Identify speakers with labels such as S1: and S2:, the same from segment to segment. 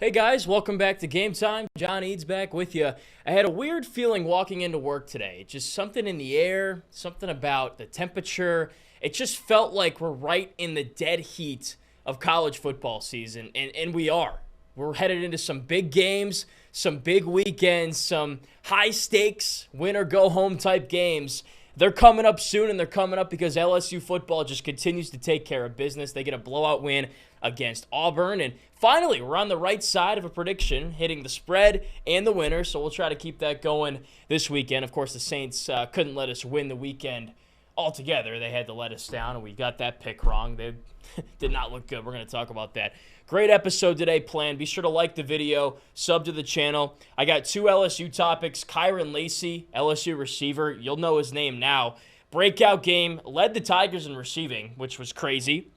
S1: Hey guys, welcome back to Game Time. John Eads back with you. I had a weird feeling walking into work today. Just something in the air, something about the temperature. It just felt like we're right in the dead heat of college football season, and we are. We're headed into some big games, some big weekends, some high stakes, win or go home type games. They're coming up soon, and they're coming up because LSU football just continues to take care of business. They get a blowout win against Auburn, and finally, we're on the right side of a prediction, hitting the spread and the winner, so we'll try to keep that going this weekend. Of course, the Saints couldn't let us win the weekend altogether. They had to let us down, and we got that pick wrong. They did not look good. We're going to talk about that. Great episode today planned. Be sure to like the video, sub to the channel. I got two LSU topics. Kyren Lacy, LSU receiver. You'll know his name now. Breakout game. Led the Tigers in receiving, which was crazy.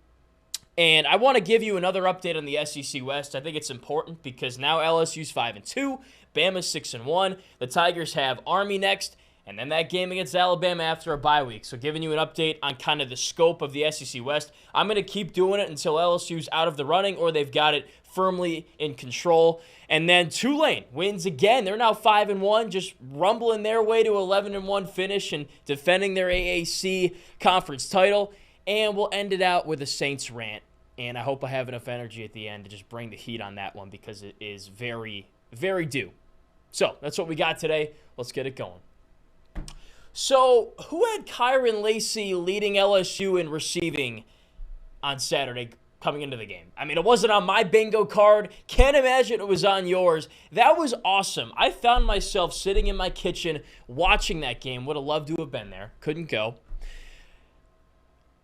S1: And I want to give you another update on the SEC West. I think it's important because now LSU's 5-2, Bama's 6-1. The Tigers have Army next, and then that game against Alabama after a bye week. So giving you an update on kind of the scope of the SEC West. I'm going to keep doing it until LSU's out of the running or they've got it firmly in control. And then Tulane wins again. They're now 5-1, just rumbling their way to 11-1 finish and defending their AAC conference title. And we'll end it out with a Saints rant. And I hope I have enough energy at the end to just bring the heat on that one because it is very, very due. So that's what we got today. Let's get it going. So who had Kyren Lacy leading LSU in receiving on Saturday coming into the game? I mean, it wasn't on my bingo card. Can't imagine it was on yours. That was awesome. I found myself sitting in my kitchen watching that game. Would have loved to have been there. Couldn't go.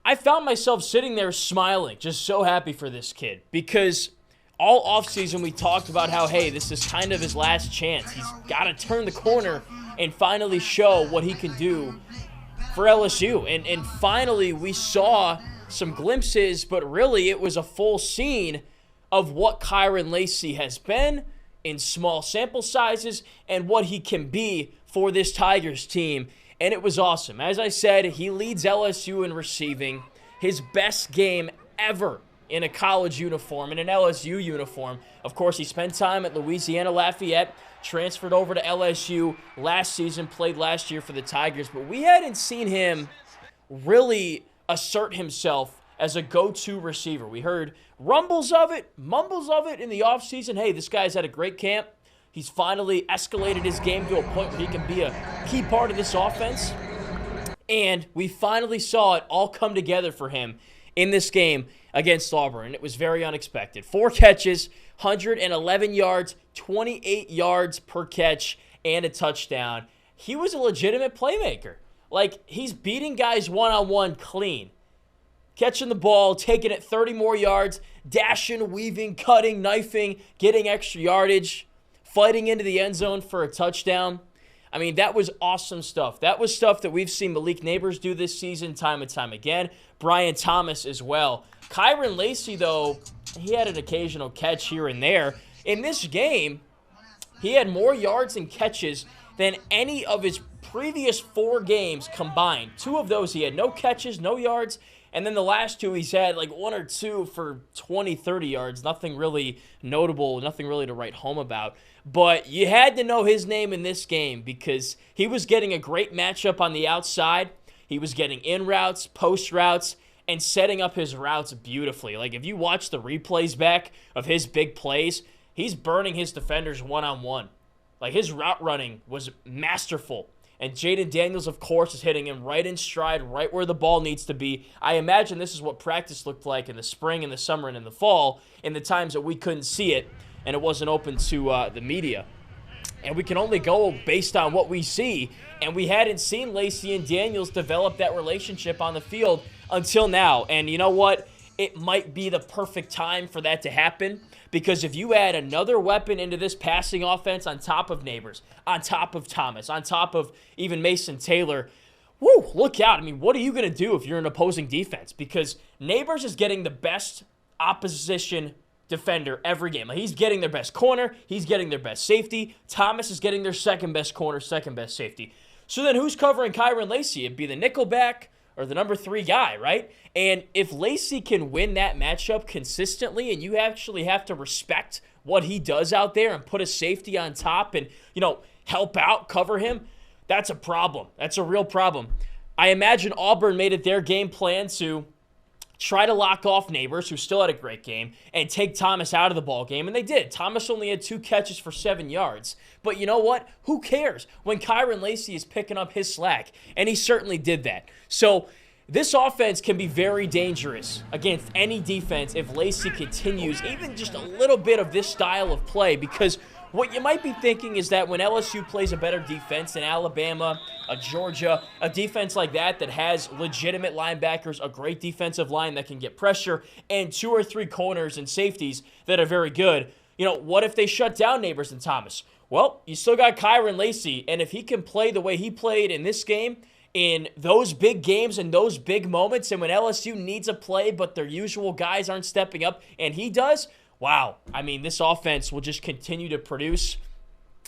S1: I found myself sitting there smiling, just so happy for this kid because all offseason we talked about how, hey, this is kind of his last chance. He's got to turn the corner and finally show what he can do for LSU. And finally we saw some glimpses, but really it was a full scene of what Kyren Lacy has been in small sample sizes and what he can be for this Tigers team. And it was awesome. As I said, he leads LSU in receiving. His best game ever in a college uniform, in an LSU uniform. Of course, he spent time at Louisiana Lafayette, transferred over to LSU last season, played last year for the Tigers. But we hadn't seen him really assert himself as a go-to receiver. We heard rumbles of it, mumbles of it in the offseason. Hey, this guy's had a great camp. He's finally escalated his game to a point where he can be a key part of this offense. And we finally saw it all come together for him in this game against Auburn. And it was very unexpected. 4 catches, 111 yards, 28 yards per catch, and a touchdown. He was a legitimate playmaker. Like, he's beating guys one-on-one clean. Catching the ball, taking it 30 more yards, dashing, weaving, cutting, knifing, getting extra yardage. Fighting into the end zone for a touchdown. I mean, that was awesome stuff. That was stuff that we've seen Malik Neighbors do this season time and time again. Brian Thomas as well. Kyren Lacy, though, he had an occasional catch here and there. In this game, he had more yards and catches than any of his previous 4 games combined. 2 of those, he had no catches, no yards. And then the last 2, he's had like 1 or 2 for 20, 30 yards. Nothing really notable, nothing really to write home about. But you had to know his name in this game because he was getting a great matchup on the outside. He was getting in routes, post routes, and setting up his routes beautifully. Like if you watch the replays back of his big plays, he's burning his defenders one-on-one. Like his route running was masterful. And Jaden Daniels, of course, is hitting him right in stride, right where the ball needs to be. I imagine this is what practice looked like in the spring, in the summer, and in the fall, in the times that we couldn't see it and it wasn't open to the media. And we can only go based on what we see. And we hadn't seen Lacy and Daniels develop that relationship on the field until now. And you know what? It might be the perfect time for that to happen. Because if you add another weapon into this passing offense on top of Neighbors, on top of Thomas, on top of even Mason Taylor, woo, look out. I mean, what are you going to do if you're an opposing defense? Because Neighbors is getting the best opposition defender every game. Like, he's getting their best corner. He's getting their best safety. Thomas is getting their second best corner, second best safety. So then who's covering Kyren Lacy? It'd be the nickelback or the number 3 guy, right? And if Lacy can win that matchup consistently and you actually have to respect what he does out there and put a safety on top and, help out, cover him, that's a problem. That's a real problem. I imagine Auburn made it their game plan to try to lock off Neighbors, who still had a great game, and take Thomas out of the ball game, and they did. Thomas only had 2 catches for 7 yards. But you know what? Who cares when Kyren Lacy is picking up his slack? And he certainly did that. So this offense can be very dangerous against any defense if Lacy continues even just a little bit of this style of play, because what you might be thinking is that when LSU plays a better defense than Alabama, a Georgia, a defense like that has legitimate linebackers, a great defensive line that can get pressure, and 2 or 3 corners and safeties that are very good, what if they shut down Neighbors and Thomas? Well, you still got Kyren Lacy, and if he can play the way he played in this game, in those big games and those big moments, and when LSU needs a play but their usual guys aren't stepping up, and he does, wow. I mean, this offense will just continue to produce,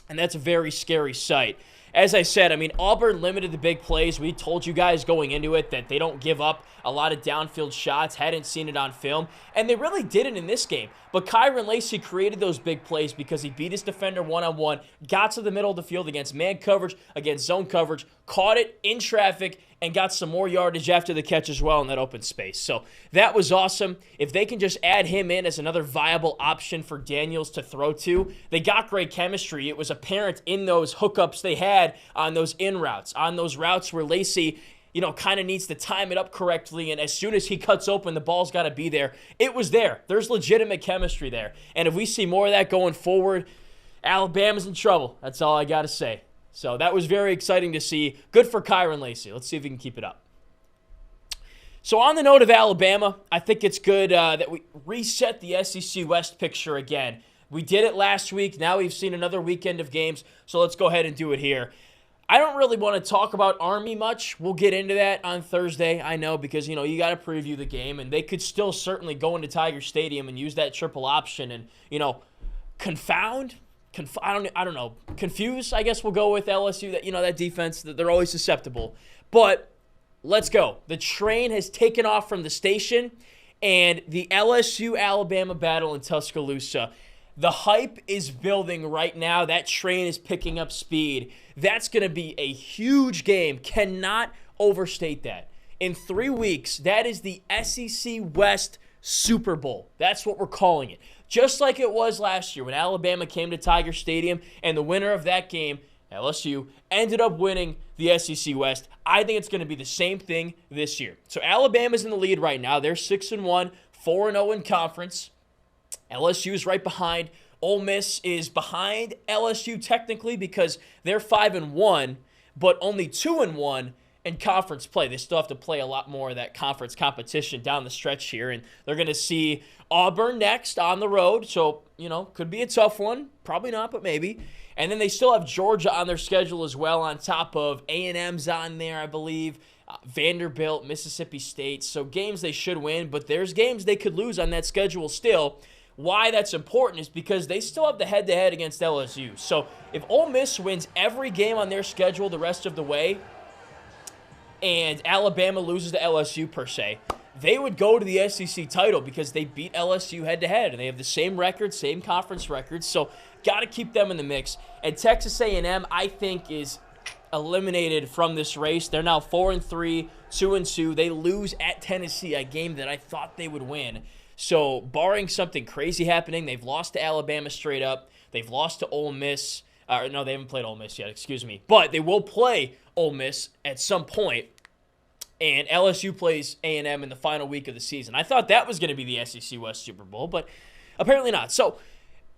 S1: and that's a very scary sight. As I said, Auburn limited the big plays. We told you guys going into it that they don't give up a lot of downfield shots, hadn't seen it on film, and they really didn't in this game. But Kyren Lacy created those big plays because he beat his defender one-on-one, got to the middle of the field against man coverage, against zone coverage, caught it in traffic, and got some more yardage after the catch as well in that open space. So that was awesome. If they can just add him in as another viable option for Daniels to throw to, they got great chemistry. It was apparent in those hookups they had on those in routes, on those routes where Lacy, kind of needs to time it up correctly, and as soon as he cuts open, the ball's got to be there. It was there. There's legitimate chemistry there. And if we see more of that going forward, Alabama's in trouble. That's all I got to say. So that was very exciting to see. Good for Kyren Lacy. Let's see if he can keep it up. So on the note of Alabama, I think it's good that we reset the SEC West picture again. We did it last week. Now we've seen another weekend of games, so let's go ahead and do it here. I don't really want to talk about Army much. We'll get into that on Thursday, I know, because, you got to preview the game, and they could still certainly go into Tiger Stadium and use that triple option and, I don't know, confuse, I guess we'll go with LSU, that defense, that they're always susceptible. But let's go. The train has taken off from the station, and the LSU-Alabama battle in Tuscaloosa, the hype is building right now. That train is picking up speed. That's going to be a huge game. Cannot overstate that. In 3 weeks, that is the SEC West Super Bowl. That's what we're calling it. Just like it was last year when Alabama came to Tiger Stadium and the winner of that game, LSU, ended up winning the SEC West. I think it's going to be the same thing this year. So Alabama's in the lead right now. They're 6-1, 4-0 in conference. LSU is right behind. Ole Miss is behind LSU technically because they're 5-1, but only 2-1 in conference play. They still have to play a lot more of that conference competition down the stretch here, and they're going to see Auburn next on the road, so, could be a tough one. Probably not, but maybe. And then they still have Georgia on their schedule as well, on top of A&M's on there, I believe, Vanderbilt, Mississippi State. So games they should win, but there's games they could lose on that schedule still. Why that's important is because they still have the head-to-head against LSU. So if Ole Miss wins every game on their schedule the rest of the way, and Alabama loses to LSU per se, they would go to the SEC title because they beat LSU head-to-head, and they have the same record, same conference records, so got to keep them in the mix. And Texas A&M, I think, is eliminated from this race. They're now 4-3, 2-2. They lose at Tennessee, a game that I thought they would win. So barring something crazy happening, they've lost to Alabama straight up. They've lost to Ole Miss. No, they haven't played Ole Miss yet, excuse me. But they will play Ole Miss at some point. And LSU plays A&M in the final week of the season. I thought that was going to be the SEC West Super Bowl, but apparently not. So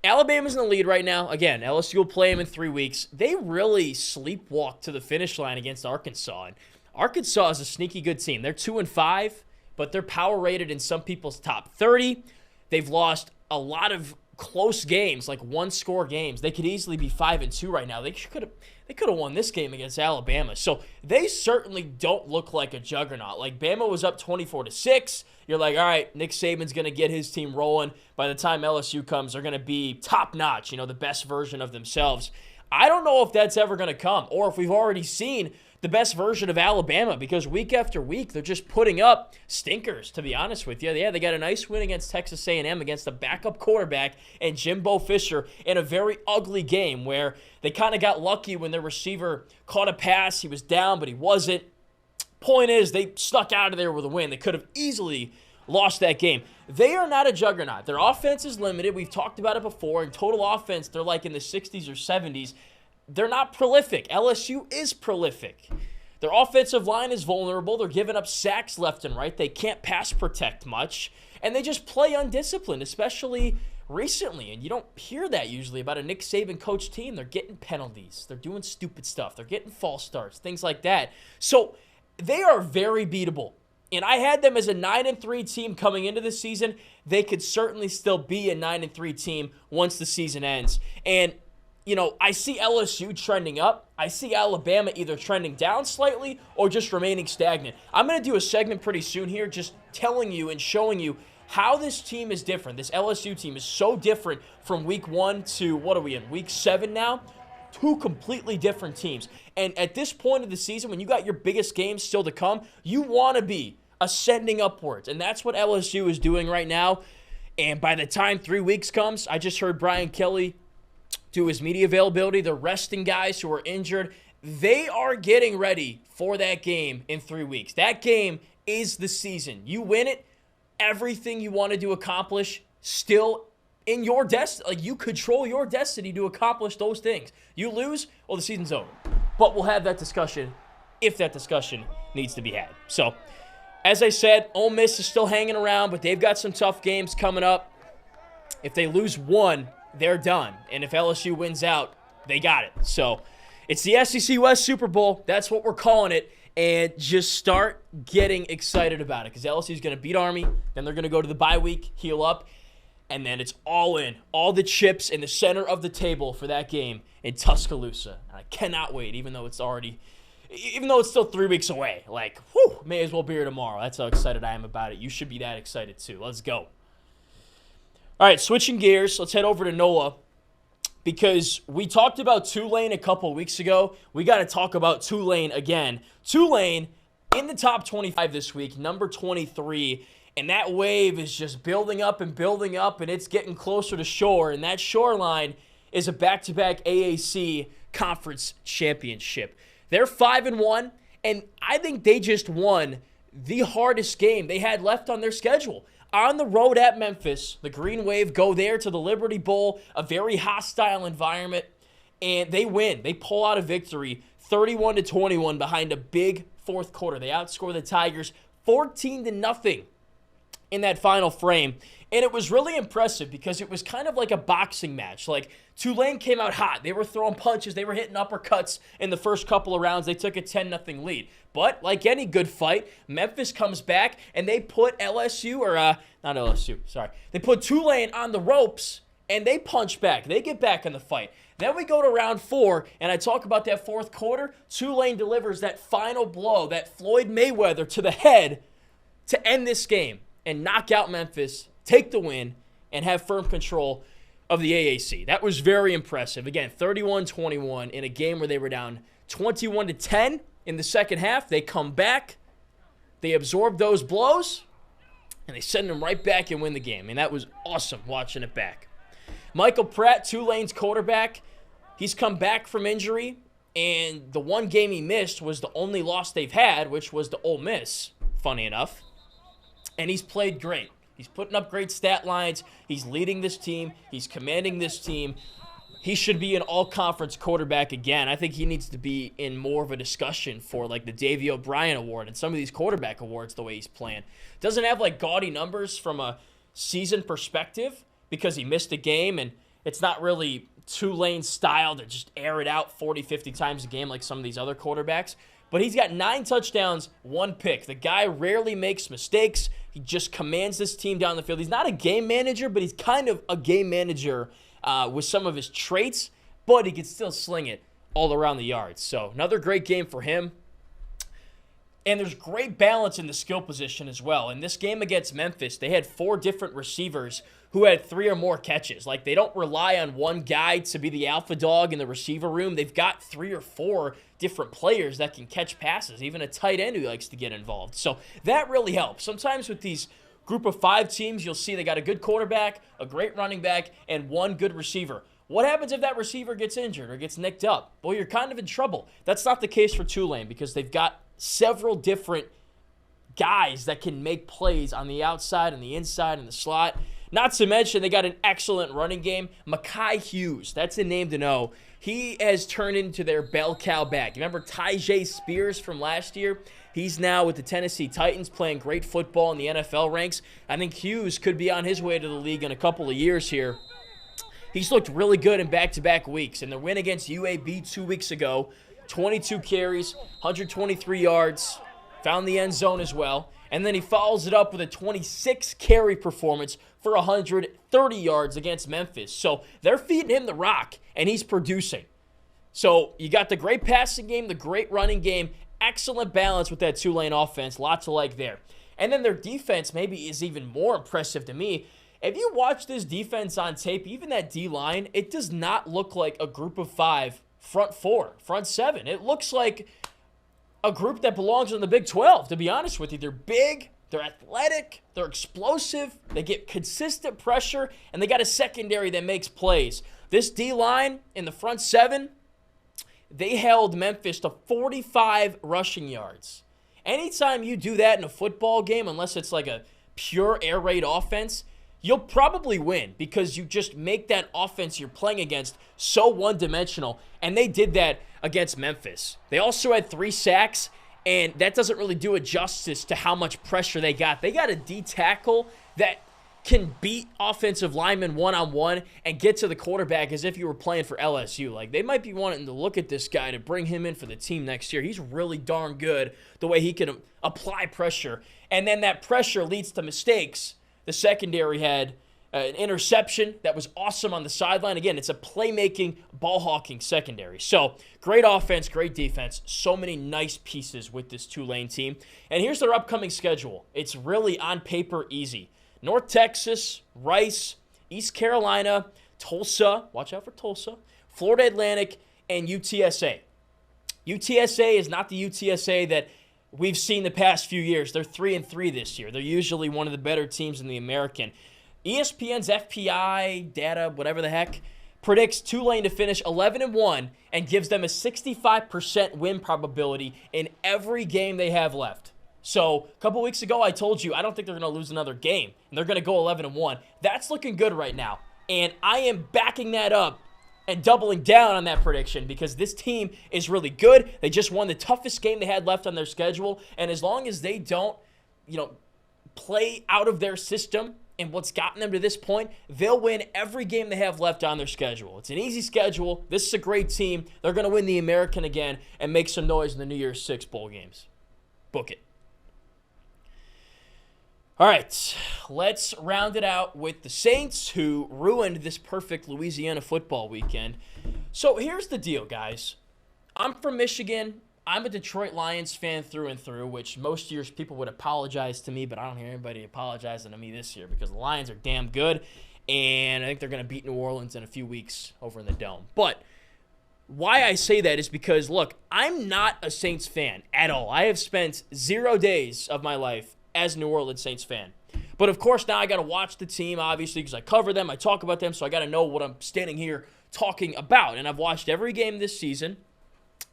S1: Alabama's in the lead right now. Again, LSU will play them in 3 weeks. They really sleepwalked to the finish line against Arkansas. And Arkansas is a sneaky good team. They're 2-5, but they're power rated in some people's top 30. They've lost a lot of close games, like one-score games. They could easily be 5-2 right now. They could have won this game against Alabama. So they certainly don't look like a juggernaut. Like, Bama was up 24-6. You're like, all right, Nick Saban's going to get his team rolling. By the time LSU comes, they're going to be top-notch, the best version of themselves. I don't know if that's ever going to come, or if we've already seen the best version of Alabama because week after week they're just putting up stinkers, to be honest with you. Yeah, they got a nice win against Texas A&M against a backup quarterback and Jimbo Fisher in a very ugly game where they kind of got lucky when their receiver caught a pass. He was down, but he wasn't. Point is, they stuck out of there with a win. They could have easily lost that game. They are not a juggernaut. Their offense is limited. We've talked about it before. In total offense, they're like in the 60s or 70s. They're not prolific. LSU is prolific. Their offensive line is vulnerable. They're giving up sacks left and right. They can't pass protect much. And they just play undisciplined, especially recently. And you don't hear that usually about a Nick Saban coach team. They're getting penalties. They're doing stupid stuff. They're getting false starts, things like that. So they are very beatable. And I had them as a 9-3 team coming into the season. They could certainly still be a 9-3 team once the season ends. And you know, I see LSU trending up. I see Alabama either trending down slightly or just remaining stagnant. I'm going to do a segment pretty soon here just telling you and showing you how this team is different. This LSU team is so different from week 1 to, what are we in, week 7 now? Two completely different teams. And at this point of the season, when you got your biggest games still to come, you want to be ascending upwards. And that's what LSU is doing right now. And by the time 3 weeks comes, I just heard Brian Kelly do his media availability. They're resting guys who are injured. They are getting ready for that game in 3 weeks. That game is the season. You win it, everything you wanted to accomplish still in your destiny. Like, you control your destiny to accomplish those things. You lose, well, the season's over. But we'll have that discussion if that discussion needs to be had. So, as I said, Ole Miss is still hanging around, but they've got some tough games coming up. If they lose one, they're done. And if LSU wins out, they got it. So it's the SEC West Super Bowl. That's what we're calling it. And just start getting excited about it because LSU is going to beat Army. Then they're going to go to the bye week, heal up. And then it's all in. All the chips in the center of the table for that game in Tuscaloosa. And I cannot wait, even though it's still 3 weeks away. Like, whew, may as well be here tomorrow. That's how excited I am about it. You should be that excited too. Let's go. All right, switching gears, let's head over to NOLA because we talked about Tulane a couple of weeks ago. We got to talk about Tulane again. Tulane in the top 25 this week, number 23, and that wave is just building up, and it's getting closer to shore, and that shoreline is a back-to-back AAC conference championship. They're 5-1, and I think they just won the hardest game they had left on their schedule. On the road at Memphis, the Green Wave go there to the Liberty Bowl, a very hostile environment, and they win. They pull out a victory, 31-21 behind a big fourth quarter. They outscore the Tigers 14-0 in that final frame. And it was really impressive because it was kind of like a boxing match. Like, Tulane came out hot. They were throwing punches. They were hitting uppercuts in the first couple of rounds. They took a 10-0 lead. But like any good fight, Memphis comes back and they put They put Tulane on the ropes and they punch back. They get back in the fight. Then we go to round 4, and I talk about that fourth quarter. Tulane delivers that final blow, that Floyd Mayweather to the head to end this game and knock out Memphis, take the win, and have firm control of the AAC. That was very impressive. Again, 31-21 in a game where they were down 21-10 in the second half. They come back, they absorb those blows, and they send them right back and win the game. And that was awesome watching it back. Michael Pratt, Tulane's quarterback, he's come back from injury, and the one game he missed was the only loss they've had, which was to Ole Miss, funny enough. And he's played great. He's putting up great stat lines. He's leading this team. He's commanding this team. He should be an all-conference quarterback again. I think he needs to be in more of a discussion for like the Davey O'Brien Award and some of these quarterback awards the way he's playing. Doesn't have like gaudy numbers from a season perspective because he missed a game, and it's not really Tulane's style to just air it out 40, 50 times a game like some of these other quarterbacks. But he's got 9 touchdowns, 1 pick. The guy rarely makes mistakes. He just commands this team down the field. He's not a game manager, but he's kind of a game manager with some of his traits, but he can still sling it all around the yards. So another great game for him. And there's great balance in the skill position as well. In this game against Memphis, they had 4 different receivers who had 3 or more catches. Like, they don't rely on one guy to be the alpha dog in the receiver room. They've got 3 or 4 different players that can catch passes, even a tight end who likes to get involved. So that really helps. Sometimes with these group of 5 teams, you'll see they got a good quarterback, a great running back, and 1 good receiver. What happens if that receiver gets injured or gets nicked up? Well, you're kind of in trouble. That's not the case for Tulane because they've got several different guys that can make plays on the outside and the inside and the slot. Not to mention, they got an excellent running game. Mekhi Hughes, that's a name to know. He has turned into their bell cow back. You remember Tyjae Spears from last year? He's now with the Tennessee Titans playing great football in the NFL ranks. I think Hughes could be on his way to the league in a couple of years here. He's looked really good in back-to-back weeks. And the win against UAB 2 weeks ago, 22 carries, 123 yards, found the end zone as well. And then he follows it up with a 26-carry performance for 130 yards against Memphis. So they're feeding him the rock, and he's producing. So you got the great passing game, the great running game, excellent balance with that Tulane offense. Lots to like there. And then their defense maybe is even more impressive to me. If you watch this defense on tape, even that D-line, it does not look like a group of 5 front 4, front 7. It looks like a group that belongs in the Big 12, to be honest with you. They're big, they're athletic, they're explosive, they get consistent pressure, and they got a secondary that makes plays. This D-line in the front 7, they held Memphis to 45 rushing yards. Anytime you do that in a football game, unless it's like a pure air raid offense, you'll probably win because you just make that offense you're playing against so one-dimensional, and they did that against Memphis. They also had 3 sacks, and that doesn't really do it justice to how much pressure they got. They got a D-tackle that can beat offensive linemen one-on-one and get to the quarterback as if you were playing for LSU. Like, they might be wanting to look at this guy to bring him in for the team next year. He's really darn good the way he can apply pressure, and then that pressure leads to mistakes. The secondary had an interception that was awesome on the sideline. Again, it's a playmaking, ball-hawking secondary. So, great offense, great defense. So many nice pieces with this Tulane team. And here's their upcoming schedule. It's really, on paper, easy. North Texas, Rice, East Carolina, Tulsa, watch out for Tulsa, Florida Atlantic, and UTSA. UTSA is not the UTSA that we've seen the past few years. They're 3-3 this year. They're usually one of the better teams in the American. ESPN's FPI data, whatever the heck, predicts Tulane to finish 11-1 and gives them a 65% win probability in every game they have left. So a couple weeks ago, I told you I don't think they're going to lose another game, and they're going to go 11-1. That's looking good right now, and I am backing that up and doubling down on that prediction because this team is really good. They just won the toughest game they had left on their schedule, and as long as they don't, play out of their system and what's gotten them to this point, they'll win every game they have left on their schedule. It's an easy schedule. This is a great team. They're going to win the American again and make some noise in the New Year's 6 bowl games. Book it. All right, let's round it out with the Saints, who ruined this perfect Louisiana football weekend. So here's the deal, guys. I'm from Michigan. I'm a Detroit Lions fan through and through, which most years people would apologize to me, but I don't hear anybody apologizing to me this year because the Lions are damn good, and I think they're going to beat New Orleans in a few weeks over in the Dome. But why I say that is because, look, I'm not a Saints fan at all. I have spent 0 days of my life as a New Orleans Saints fan. But, of course, now I got to watch the team, obviously, because I cover them, I talk about them, so I got to know what I'm standing here talking about. And I've watched every game this season,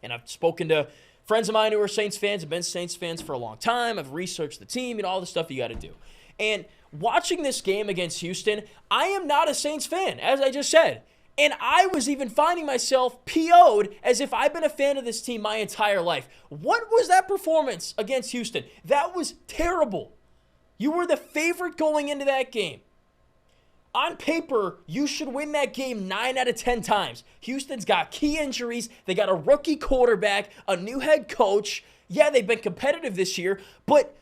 S1: and I've spoken to friends of mine who are Saints fans, have been Saints fans for a long time. I've researched the team and all the stuff you got to do. And watching this game against Houston, I am not a Saints fan, as I just said. And I was even finding myself PO'd as if I've been a fan of this team my entire life. What was that performance against Houston? That was terrible. You were the favorite going into that game. On paper, you should win that game 9 out of 10 times. Houston's got key injuries. They got a rookie quarterback, a new head coach. Yeah, they've been competitive this year, but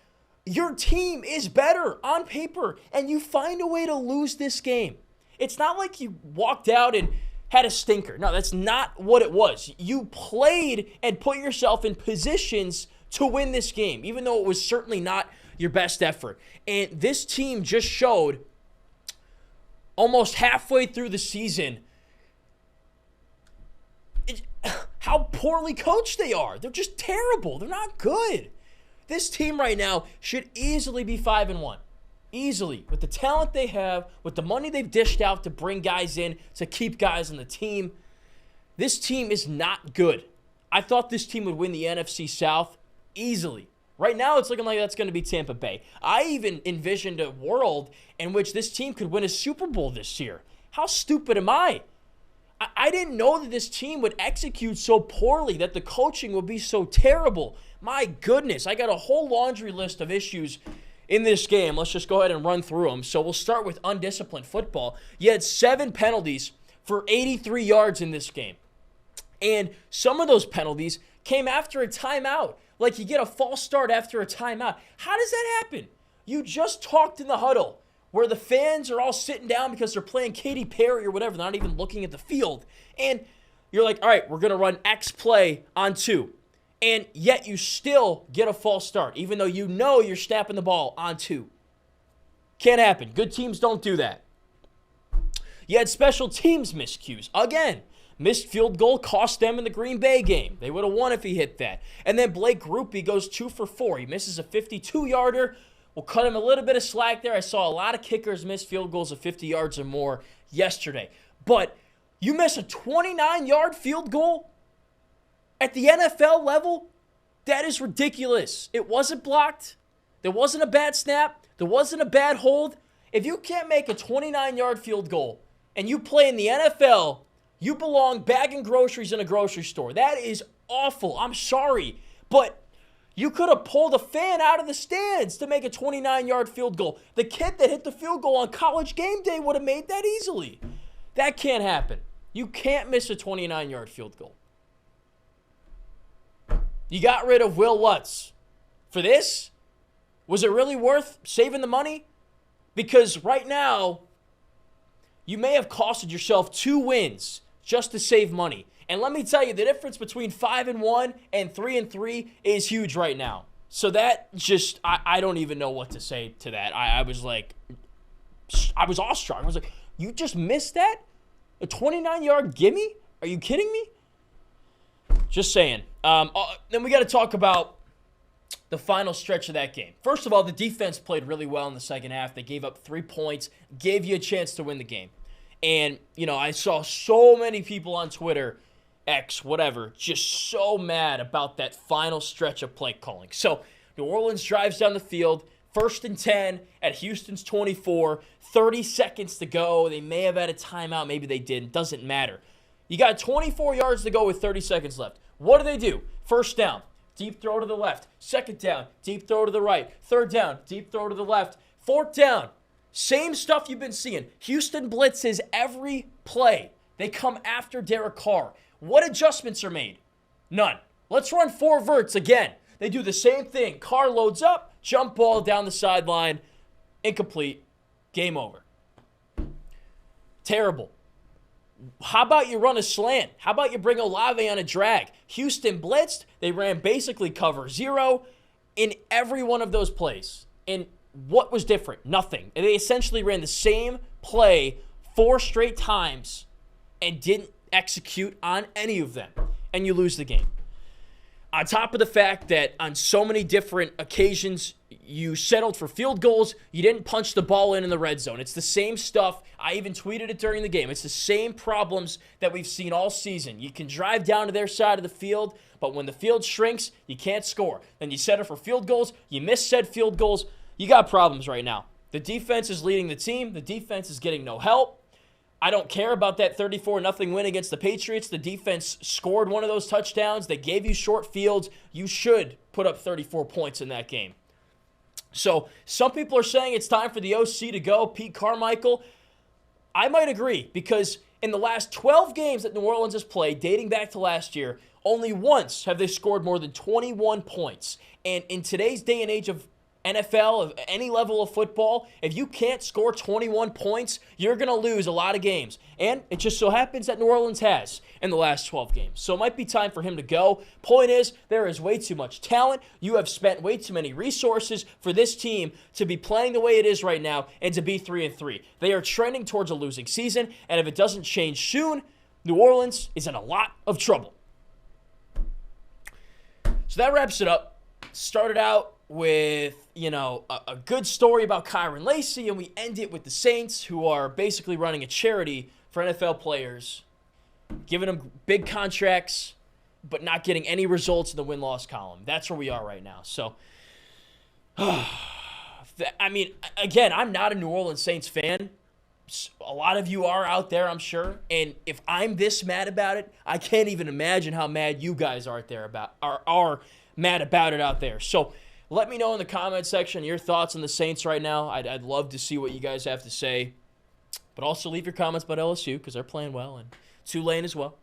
S1: your team is better on paper, and you find a way to lose this game. It's not like you walked out and had a stinker. No, that's not what it was. You played and put yourself in positions to win this game, even though it was certainly not your best effort. And this team just showed almost halfway through the season how poorly coached they are. They're just terrible. They're not good. This team right now should easily be 5-1. Easily. With the talent they have, with the money they've dished out to bring guys in, to keep guys on the team, this team is not good. I thought this team would win the NFC South easily. Right now, it's looking like that's going to be Tampa Bay. I even envisioned a world in which this team could win a Super Bowl this year. How stupid am I? I didn't know that this team would execute so poorly, that the coaching would be so terrible. My goodness, I got a whole laundry list of issues in this game. Let's just go ahead and run through them. So we'll start with undisciplined football. You had 7 penalties for 83 yards in this game. And some of those penalties came after a timeout. Like you get a false start after a timeout. How does that happen? You just talked in the huddle where the fans are all sitting down because they're playing Katy Perry or whatever. They're not even looking at the field. And you're like, all right, we're going to run X play on 2. And yet you still get a false start, even though you know you're snapping the ball on 2. Can't happen. Good teams don't do that. You had special teams miscues. Again, missed field goal cost them in the Green Bay game. They would have won if he hit that. And then Blake Grupe goes 2 for 4. He misses a 52-yarder. We'll cut him a little bit of slack there. I saw a lot of kickers miss field goals of 50 yards or more yesterday. But you miss a 29-yard field goal at the NFL level? That is ridiculous. It wasn't blocked. There wasn't a bad snap. There wasn't a bad hold. If you can't make a 29-yard field goal and you play in the NFL, you belong bagging groceries in a grocery store. That is awful. I'm sorry. But you could have pulled a fan out of the stands to make a 29-yard field goal. The kid that hit the field goal on College game day would have made that easily. That can't happen. You can't miss a 29-yard field goal. You got rid of Will Lutz. For this, was it really worth saving the money? Because right now, you may have costed yourself 2 wins just to save money. And let me tell you, the difference between 5-1 and 3-3 is huge right now. So that just, I don't even know what to say to that. I was like, I was awestruck. I was like, you just missed that? A 29-yard gimme? Are you kidding me? Just saying. Then we got to talk about the final stretch of that game. First of all, the defense played really well in the second half. They gave up 3 points, gave you a chance to win the game. And, you know, I saw so many people on Twitter, X, whatever, just so mad about that final stretch of play calling. So New Orleans drives down the field, 1st and 10 at Houston's 24, 30 seconds to go. They may have had a timeout. Maybe they didn't. Doesn't matter. You got 24 yards to go with 30 seconds left. What do? 1st down, deep throw to the left. 2nd down, deep throw to the right. 3rd down, deep throw to the left. 4th down, same stuff you've been seeing. Houston blitzes every play. They come after Derek Carr. What adjustments are made? None. Let's run 4 verts again. They do the same thing. Carr loads up, jump ball down the sideline, incomplete, game over. Terrible. How about you run a slant? How about you bring Olave on a drag? Houston blitzed. They ran basically cover 0 in every one of those plays. And what was different? Nothing. And they essentially ran the same play 4 straight times and didn't execute on any of them. And you lose the game. On top of the fact that on so many different occasions, you settled for field goals, you didn't punch the ball in the red zone. It's the same stuff. I even tweeted it during the game. It's the same problems that we've seen all season. You can drive down to their side of the field, but when the field shrinks, you can't score. Then you settle for field goals, you miss said field goals. You got problems right now. The defense is leading the team. The defense is getting no help. I don't care about that 34-0 win against the Patriots. The defense scored one of those touchdowns. They gave you short fields. You should put up 34 points in that game. So some people are saying it's time for the OC to go, Pete Carmichael. I might agree, because in the last 12 games that New Orleans has played, dating back to last year, only once have they scored more than 21 points. And in today's day and age of NFL, of any level of football, if you can't score 21 points, you're going to lose a lot of games. And it just so happens that New Orleans has in the last 12 games. So it might be time for him to go. Point is, there is way too much talent. You have spent way too many resources for this team to be playing the way it is right now and to be 3-3. They are trending towards a losing season, and if it doesn't change soon, New Orleans is in a lot of trouble. So that wraps it up. Started out with, a good story about Kyren Lacy, and we end it with the Saints, who are basically running a charity for NFL players, giving them big contracts, but not getting any results in the win-loss column. That's where we are right now. So, again, I'm not a New Orleans Saints fan. A lot of you are out there, I'm sure. And if I'm this mad about it, I can't even imagine how mad you guys are mad about it out there. So let me know in the comment section your thoughts on the Saints right now. I'd love to see what you guys have to say. But also leave your comments about LSU because they're playing well, and Tulane as well.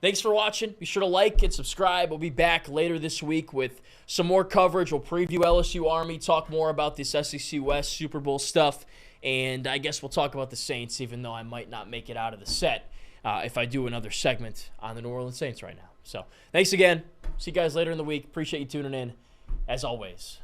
S1: Thanks for watching. Be sure to like and subscribe. We'll be back later this week with some more coverage. We'll preview LSU Army, talk more about this SEC West Super Bowl stuff. And I guess we'll talk about the Saints, even though I might not make it out of the set if I do another segment on the New Orleans Saints right now. So thanks again. See you guys later in the week. Appreciate you tuning in, as always.